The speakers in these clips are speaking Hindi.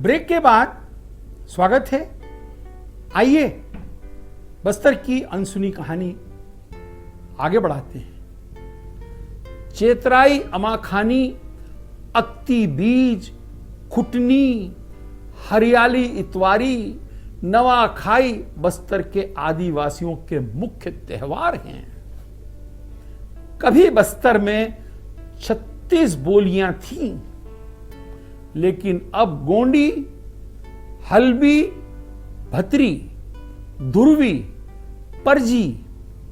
ब्रेक के बाद स्वागत है। आइए बस्तर की अनसुनी कहानी आगे बढ़ाते हैं। चेतराई अमाखानी, अक्ती बीज, खुटनी, हरियाली इतवारी, नवाखाई बस्तर के आदिवासियों के मुख्य त्योहार हैं। कभी बस्तर में 36 बोलियां थीं, लेकिन अब गोंडी, हल्बी, भतरी, धुरवी, परजी,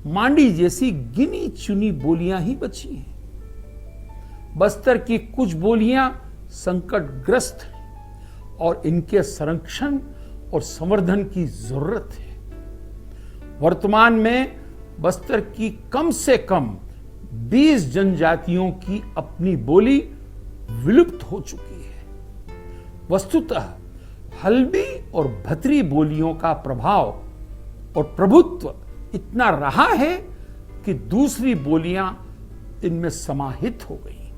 मांडी जैसी गिनी चुनी बोलियां ही बची हैं। बस्तर की कुछ बोलियां संकटग्रस्त हैं और इनके संरक्षण और संवर्धन की जरूरत है। वर्तमान में बस्तर की कम से कम 20 जनजातियों की अपनी बोली विलुप्त हो चुकी है। वस्तुतः हल्बी और भतरी बोलियों का प्रभाव और प्रभुत्व इतना रहा है कि दूसरी बोलियां इनमें समाहित हो गई।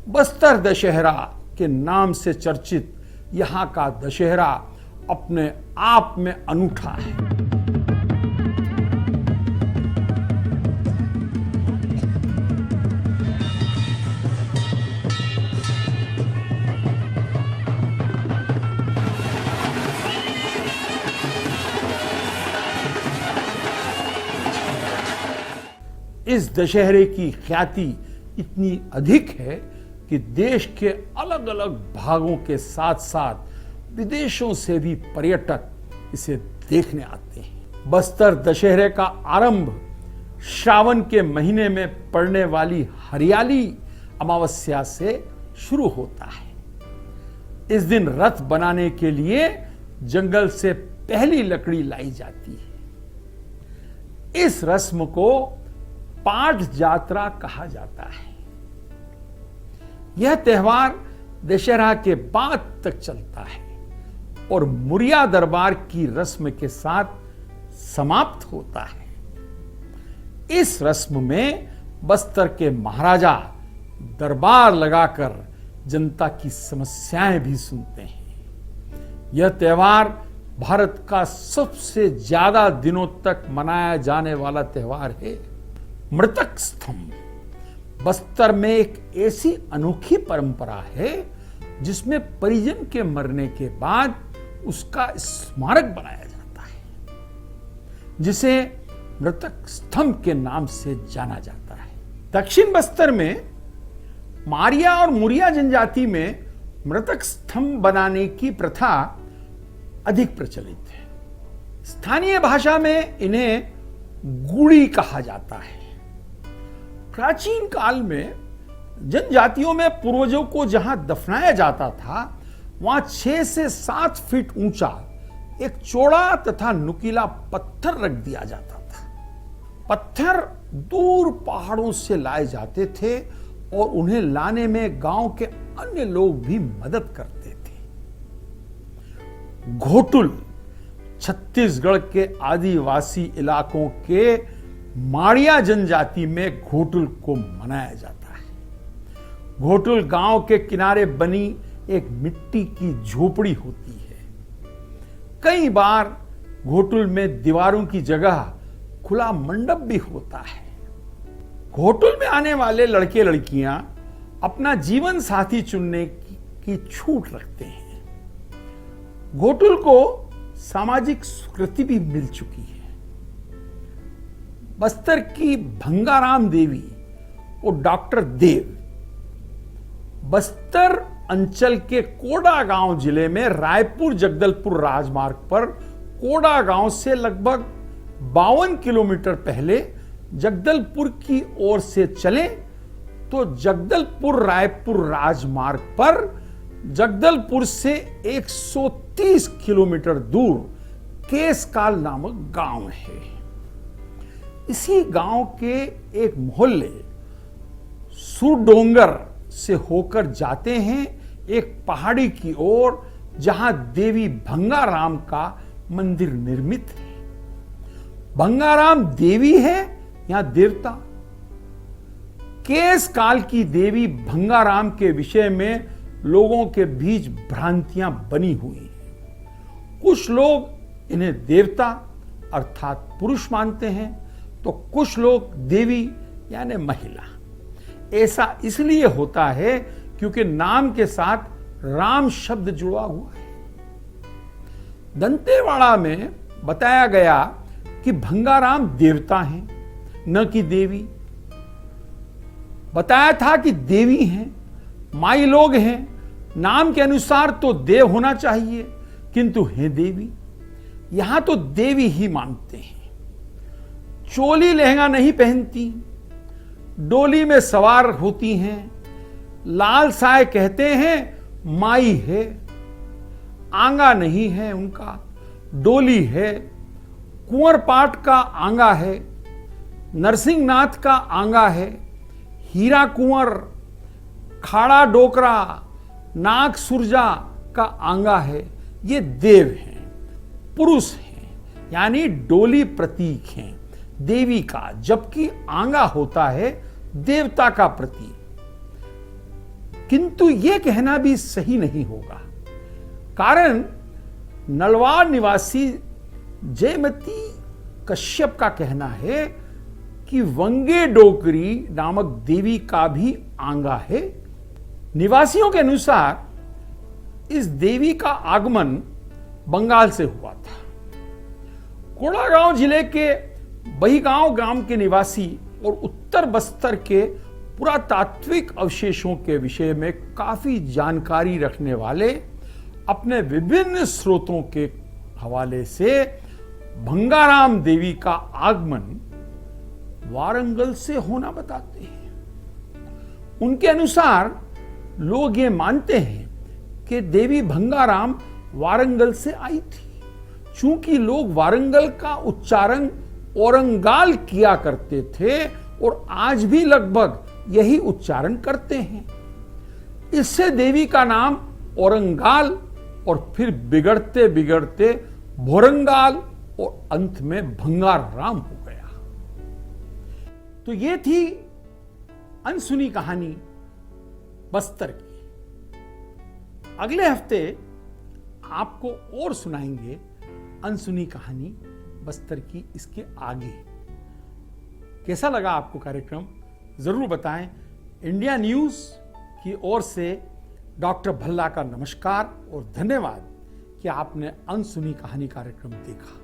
बस्तर दशहरा के नाम से चर्चित यहां का दशहरा अपने आप में अनूठा है। इस दशहरे की ख्याति इतनी अधिक है कि देश के अलग अलग भागों के साथ साथ विदेशों से भी पर्यटक इसे देखने आते हैं। बस्तर दशहरे का आरंभ श्रावण के महीने में पड़ने वाली हरियाली अमावस्या से शुरू होता है। इस दिन रथ बनाने के लिए जंगल से पहली लकड़ी लाई जाती है। इस रस्म को पाठ जात्रा कहा जाता है। यह त्योहार दशहरा के बाद तक चलता है और मुरिया दरबार की रस्म के साथ समाप्त होता है। इस रस्म में बस्तर के महाराजा दरबार लगाकर जनता की समस्याएं भी सुनते हैं। यह त्योहार भारत का सबसे ज्यादा दिनों तक मनाया जाने वाला त्योहार है। मृतक स्तंभ बस्तर में एक ऐसी अनोखी परंपरा है जिसमें परिजन के मरने के बाद उसका स्मारक बनाया जाता है, जिसे मृतक स्तंभ के नाम से जाना जाता है। दक्षिण बस्तर में मारिया और मुरिया जनजाति में मृतक स्तंभ बनाने की प्रथा अधिक प्रचलित है। स्थानीय भाषा में इन्हें गुड़ी कहा जाता है। प्राचीन काल में जनजातियों में पूर्वजों को जहां दफनाया जाता था, वहां 6 से 7 फीट ऊंचा एक चौड़ा तथा नुकीला पत्थर रख दिया जाता था। पत्थर दूर पहाड़ों से लाए जाते थे और उन्हें लाने में गांव के अन्य लोग भी मदद करते थे। घोटुल छत्तीसगढ़ के आदिवासी इलाकों के माड़िया जनजाति में घोटुल को मनाया जाता है। घोटुल गांव के किनारे बनी एक मिट्टी की झोपड़ी होती है। कई बार घोटुल में दीवारों की जगह खुला मंडप भी होता है। घोटुल में आने वाले लड़के लड़कियां अपना जीवन साथी चुनने की छूट रखते हैं। घोटुल को सामाजिक स्वीकृति भी मिल चुकी है। बस्तर की भंगाराम देवी और डॉक्टर देव बस्तर अंचल के कोडा गांव जिले में रायपुर जगदलपुर राजमार्ग पर कोडा गांव से लगभग 52 किलोमीटर पहले जगदलपुर की ओर से चले तो जगदलपुर रायपुर राजमार्ग पर जगदलपुर से 130 किलोमीटर दूर केसकाल नामक गांव है। इसी गांव के एक मोहल्ले सुरडोंगर से होकर जाते हैं एक पहाड़ी की ओर, जहां देवी भंगाराम का मंदिर निर्मित है। भंगाराम देवी है या देवता? केस काल की देवी भंगाराम के विषय में लोगों के बीच भ्रांतियां बनी हुई हैं। कुछ लोग इन्हें देवता अर्थात पुरुष मानते हैं, तो कुछ लोग देवी यानी महिला। ऐसा इसलिए होता है क्योंकि नाम के साथ राम शब्द जुड़ा हुआ है। दंतेवाड़ा में बताया गया कि भंगाराम देवता हैं, न कि देवी। बताया था कि देवी हैं, माई लोग हैं, नाम के अनुसार तो देव होना चाहिए, किंतु हैं देवी। यहां तो देवी ही मानते हैं। चोली लहंगा नहीं पहनती, डोली में सवार होती हैं, लाल साय कहते हैं माई है, आंगा नहीं है उनका, डोली है, कुंवर पाट का आंगा है, नरसिंहनाथ का आंगा है, हीरा कुंवर, खाड़ा डोकरा, नाग सुरजा का आंगा है। ये देव हैं, पुरुष हैं, यानी डोली प्रतीक हैं देवी का, जबकि आंगा होता है देवता का प्रतीक। किंतु यह कहना भी सही नहीं होगा, कारण नलवाड़ निवासी जयमती कश्यप का कहना है कि वंगे डोकरी नामक देवी का भी आंगा है। निवासियों के अनुसार इस देवी का आगमन बंगाल से हुआ था। कोड़ागांव जिले के बहीगांव ग्राम के निवासी और उत्तर बस्तर के पुरातात्विक अवशेषों के विषय में काफी जानकारी रखने वाले अपने विभिन्न स्रोतों के हवाले से भंगाराम देवी का आगमन वारंगल से होना बताते हैं। उनके अनुसार लोग ये मानते हैं कि देवी भंगाराम वारंगल से आई थी। चूंकि लोग वारंगल का उच्चारण औरंगाल किया करते थे और आज भी लगभग यही उच्चारण करते हैं, इससे देवी का नाम औरंगाल और फिर बिगड़ते बिगड़ते भोरंगाल और अंत में भंगाराम हो गया। तो ये थी अनसुनी कहानी बस्तर की। अगले हफ्ते आपको और सुनाएंगे अनसुनी कहानी बस्तर की, इसके आगे। कैसा लगा आपको कार्यक्रम जरूर बताएं। इंडिया न्यूज की ओर से डॉक्टर भल्ला का नमस्कार और धन्यवाद कि आपने अनसुनी कहानी कार्यक्रम देखा।